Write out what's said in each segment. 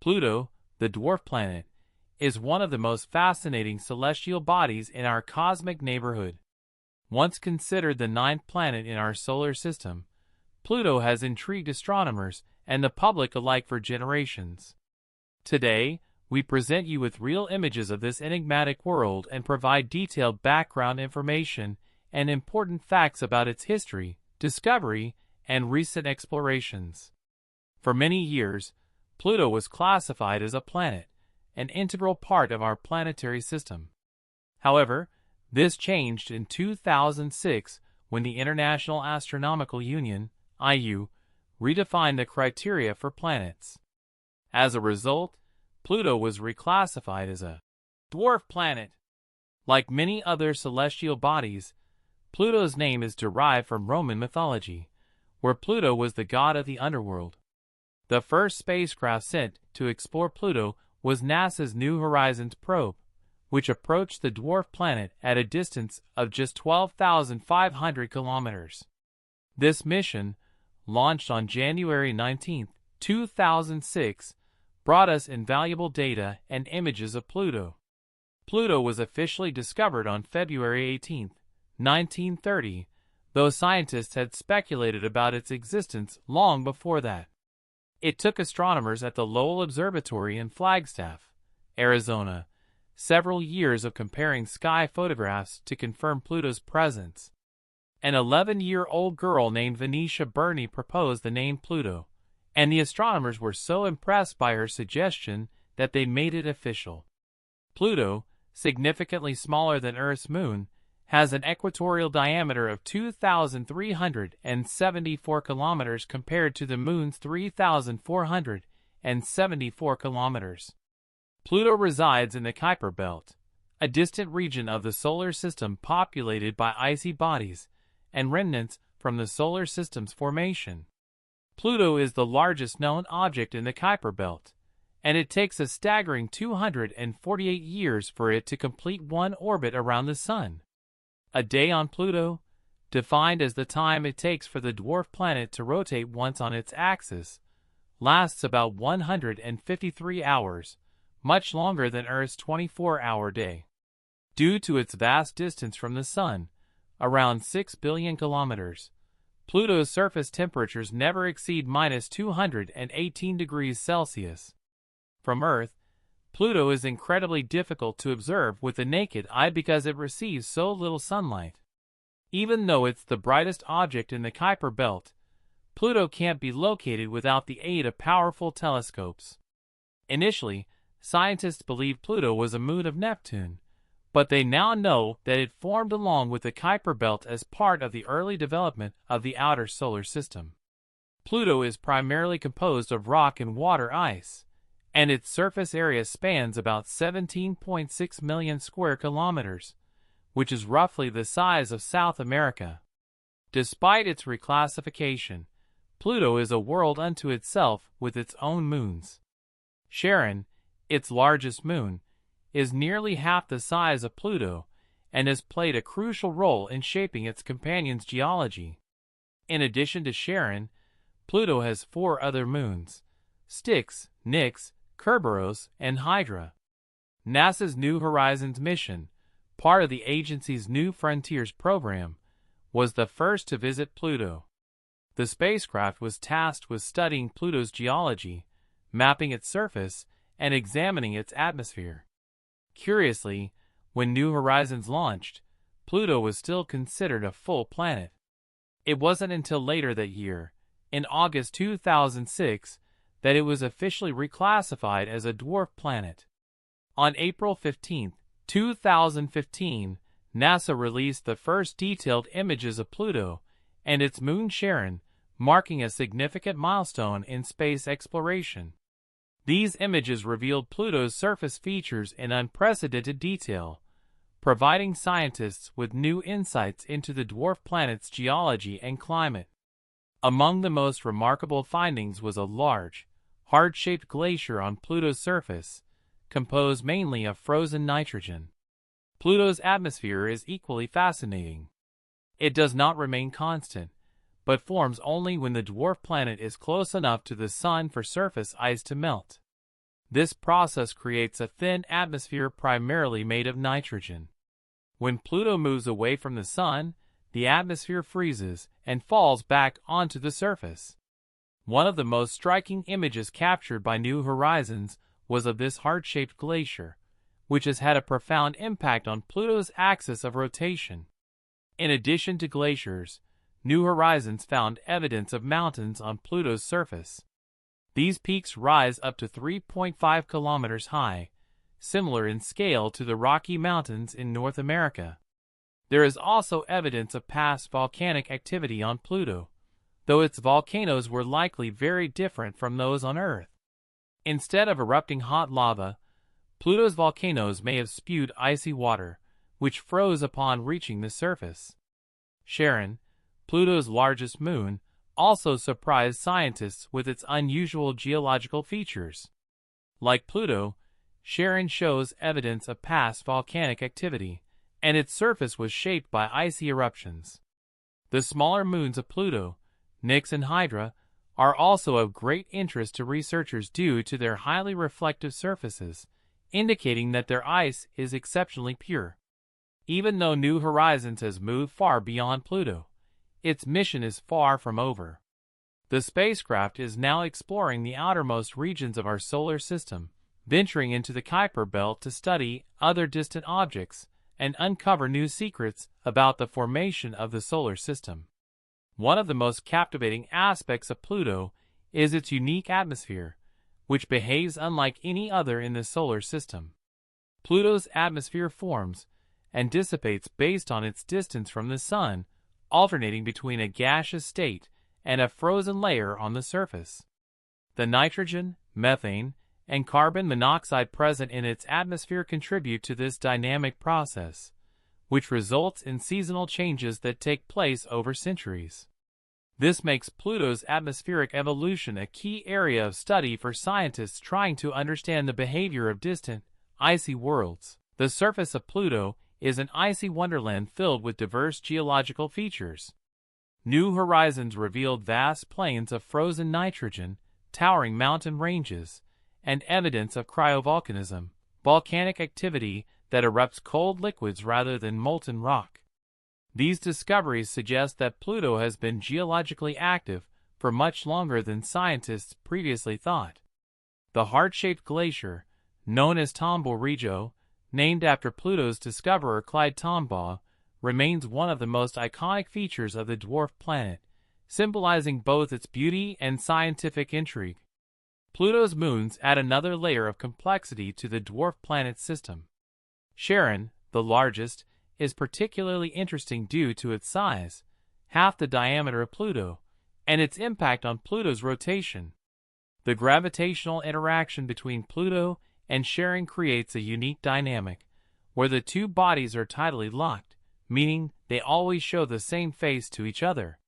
Pluto, the dwarf planet, is one of the most fascinating celestial bodies in our cosmic neighborhood. Once considered the ninth planet in our solar system, Pluto has intrigued astronomers and the public alike for generations. Today, we present you with real images of this enigmatic world and provide detailed background information and important facts about its history, discovery, and recent explorations. For many years, Pluto was classified as a planet, an integral part of our planetary system. However, this changed in 2006 when the International Astronomical Union (IU) redefined the criteria for planets. As a result, Pluto was reclassified as a dwarf planet. Like many other celestial bodies, Pluto's name is derived from Roman mythology, where Pluto was the god of the underworld. The first spacecraft sent to explore Pluto was NASA's New Horizons probe, which approached the dwarf planet at a distance of just 12,500 kilometers. This mission, launched on January 19, 2006, brought us invaluable data and images of Pluto. Pluto was officially discovered on February 18, 1930, though scientists had speculated about its existence long before that. It took astronomers at the Lowell Observatory in Flagstaff, Arizona, several years of comparing sky photographs to confirm Pluto's presence. An 11-year-old girl named Venetia Burney proposed the name Pluto, and the astronomers were so impressed by her suggestion that they made it official. Pluto, significantly smaller than Earth's moon, has an equatorial diameter of 2,374 kilometers compared to the moon's 3,474 kilometers. Pluto resides in the Kuiper Belt, a distant region of the solar system populated by icy bodies and remnants from the solar system's formation. Pluto is the largest known object in the Kuiper Belt, and it takes a staggering 248 years for it to complete one orbit around the Sun. A day on Pluto, defined as the time it takes for the dwarf planet to rotate once on its axis, lasts about 153 hours, much longer than Earth's 24-hour day. Due to its vast distance from the Sun, around 6 billion kilometers, Pluto's surface temperatures never exceed -218 degrees Celsius. From Earth, Pluto is incredibly difficult to observe with the naked eye because it receives so little sunlight. Even though it's the brightest object in the Kuiper Belt, Pluto can't be located without the aid of powerful telescopes. Initially, scientists believed Pluto was a moon of Neptune, but they now know that it formed along with the Kuiper Belt as part of the early development of the outer solar system. Pluto is primarily composed of rock and water ice, and its surface area spans about 17.6 million square kilometers, which is roughly the size of South America. Despite its reclassification, Pluto is a world unto itself with its own moons. Charon, its largest moon, is nearly half the size of Pluto and has played a crucial role in shaping its companion's geology. In addition to Charon, Pluto has 4 other moons: Styx, Nix, Kerberos, and Hydra. NASA's New Horizons mission, part of the agency's New Frontiers program, was the first to visit Pluto. The spacecraft was tasked with studying Pluto's geology, mapping its surface, and examining its atmosphere. Curiously, when New Horizons launched, Pluto was still considered a full planet. It wasn't until later that year, in August 2006, that it was officially reclassified as a dwarf planet. On April 15, 2015, NASA released the first detailed images of Pluto and its moon Charon, marking a significant milestone in space exploration. These images revealed Pluto's surface features in unprecedented detail, providing scientists with new insights into the dwarf planet's geology and climate. Among the most remarkable findings was a large, heart-shaped glacier on Pluto's surface, composed mainly of frozen nitrogen. Pluto's atmosphere is equally fascinating. It does not remain constant, but forms only when the dwarf planet is close enough to the Sun for surface ice to melt. This process creates a thin atmosphere primarily made of nitrogen. When Pluto moves away from the Sun, the atmosphere freezes and falls back onto the surface. One of the most striking images captured by New Horizons was of this heart-shaped glacier, which has had a profound impact on Pluto's axis of rotation. In addition to glaciers, New Horizons found evidence of mountains on Pluto's surface. These peaks rise up to 3.5 kilometers high, similar in scale to the Rocky Mountains in North America. There is also evidence of past volcanic activity on Pluto, though its volcanoes were likely very different from those on Earth. Instead of erupting hot lava, Pluto's volcanoes may have spewed icy water, which froze upon reaching the surface. Charon, Pluto's largest moon, also surprised scientists with its unusual geological features. Like Pluto, Charon shows evidence of past volcanic activity, and its surface was shaped by icy eruptions. The smaller moons of Pluto, Nix and Hydra, are also of great interest to researchers due to their highly reflective surfaces, indicating that their ice is exceptionally pure. Even though New Horizons has moved far beyond Pluto, its mission is far from over. The spacecraft is now exploring the outermost regions of our solar system, venturing into the Kuiper Belt to study other distant objects and uncover new secrets about the formation of the solar system. One of the most captivating aspects of Pluto is its unique atmosphere, which behaves unlike any other in the solar system. Pluto's atmosphere forms and dissipates based on its distance from the Sun, alternating between a gaseous state and a frozen layer on the surface. The nitrogen, methane, and carbon monoxide present in its atmosphere contribute to this dynamic process, which results in seasonal changes that take place over centuries. This makes Pluto's atmospheric evolution a key area of study for scientists trying to understand the behavior of distant, icy worlds. The surface of Pluto is an icy wonderland filled with diverse geological features. New Horizons revealed vast plains of frozen nitrogen, towering mountain ranges, and evidence of cryovolcanism, volcanic activity that erupts cold liquids rather than molten rock. These discoveries suggest that Pluto has been geologically active for much longer than scientists previously thought. The heart-shaped glacier, known as Tombaugh Regio, named after Pluto's discoverer Clyde Tombaugh, remains one of the most iconic features of the dwarf planet, symbolizing both its beauty and scientific intrigue. Pluto's moons add another layer of complexity to the dwarf planet system. Charon, the largest, is particularly interesting due to its size, half the diameter of Pluto, and its impact on Pluto's rotation. The gravitational interaction between Pluto and Charon creates a unique dynamic, where the two bodies are tidally locked, meaning they always show the same face to each other.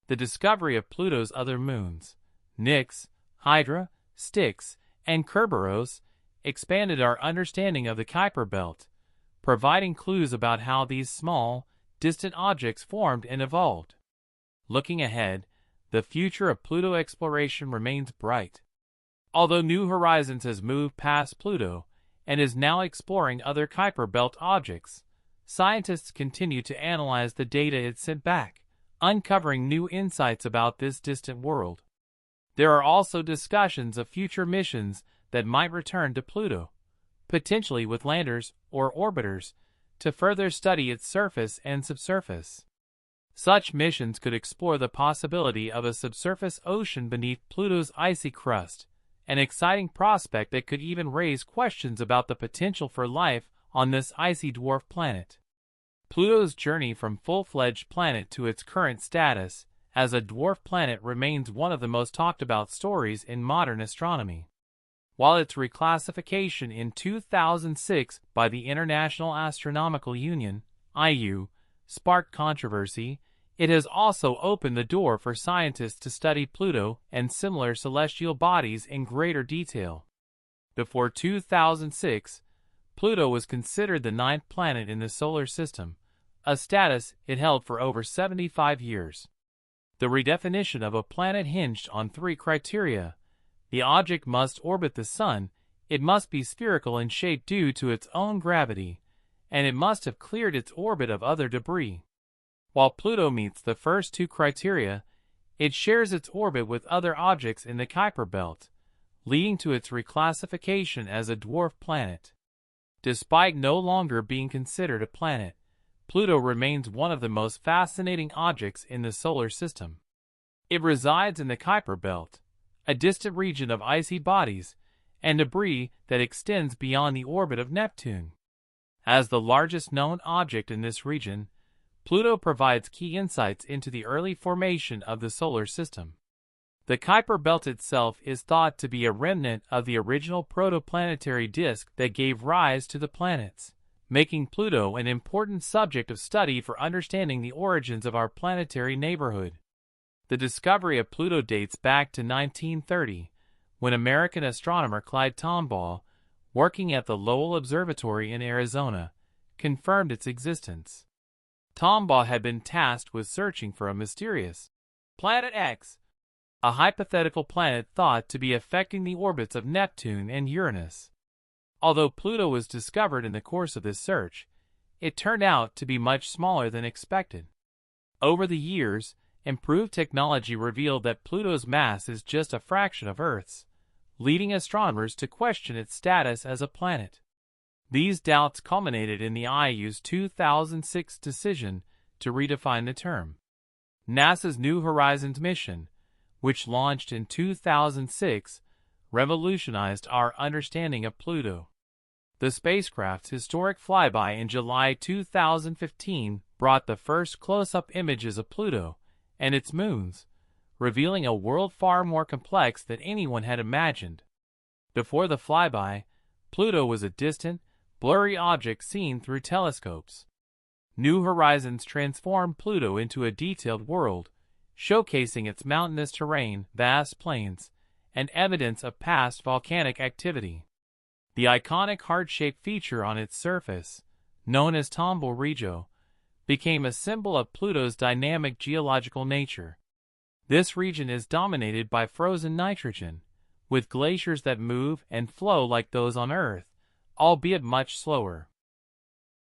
The discovery of Pluto's other moons, Nix, Hydra, Styx, and Kerberos, expanded our understanding of the Kuiper Belt, providing clues about how these small, distant objects formed and evolved. Looking ahead, the future of Pluto exploration remains bright. Although New Horizons has moved past Pluto and is now exploring other Kuiper Belt objects, scientists continue to analyze the data it sent back, uncovering new insights about this distant world. There are also discussions of future missions that might return to Pluto, potentially with landers or orbiters, to further study its surface and subsurface. Such missions could explore the possibility of a subsurface ocean beneath Pluto's icy crust, an exciting prospect that could even raise questions about the potential for life on this icy dwarf planet. Pluto's journey from full-fledged planet to its current status as a dwarf planet remains one of the most talked about stories in modern astronomy. While its reclassification in 2006 by the International Astronomical Union (IU) sparked controversy, it has also opened the door for scientists to study Pluto and similar celestial bodies in greater detail. Before 2006, Pluto was considered the ninth planet in the solar system, a status it held for over 75 years. The redefinition of a planet hinged on three criteria: the object must orbit the Sun It must be spherical in shape due to its own gravity, and it must have cleared its orbit of other debris. While Pluto meets the first two criteria, it shares its orbit with other objects in the Kuiper Belt, leading to its reclassification as a dwarf planet. Despite no longer being considered a planet, Pluto remains one of the most fascinating objects in the solar system. It resides in the Kuiper Belt, a distant region of icy bodies and debris that extends beyond the orbit of Neptune. As the largest known object in this region, Pluto provides key insights into the early formation of the solar system. The Kuiper Belt itself is thought to be a remnant of the original protoplanetary disk that gave rise to the planets, making Pluto an important subject of study for understanding the origins of our planetary neighborhood. The discovery of Pluto dates back to 1930, when American astronomer Clyde Tombaugh, working at the Lowell Observatory in Arizona, confirmed its existence. Tombaugh had been tasked with searching for a mysterious Planet X, a hypothetical planet thought to be affecting the orbits of Neptune and Uranus. Although Pluto was discovered in the course of this search, it turned out to be much smaller than expected. Over the years, improved technology revealed that Pluto's mass is just a fraction of Earth's, leading astronomers to question its status as a planet. These doubts culminated in the IU's 2006 decision to redefine the term. NASA's New Horizons mission, which launched in 2006, revolutionized our understanding of Pluto. The spacecraft's historic flyby in July 2015 brought the first close-up images of Pluto and its moons, revealing a world far more complex than anyone had imagined. Before the flyby, Pluto was a distant, blurry object seen through telescopes. New Horizons transformed Pluto into a detailed world, showcasing its mountainous terrain, vast plains, and evidence of past volcanic activity. The iconic heart-shaped feature on its surface, known as Tombaugh Regio, became a symbol of Pluto's dynamic geological nature. This region is dominated by frozen nitrogen, with glaciers that move and flow like those on Earth, albeit much slower.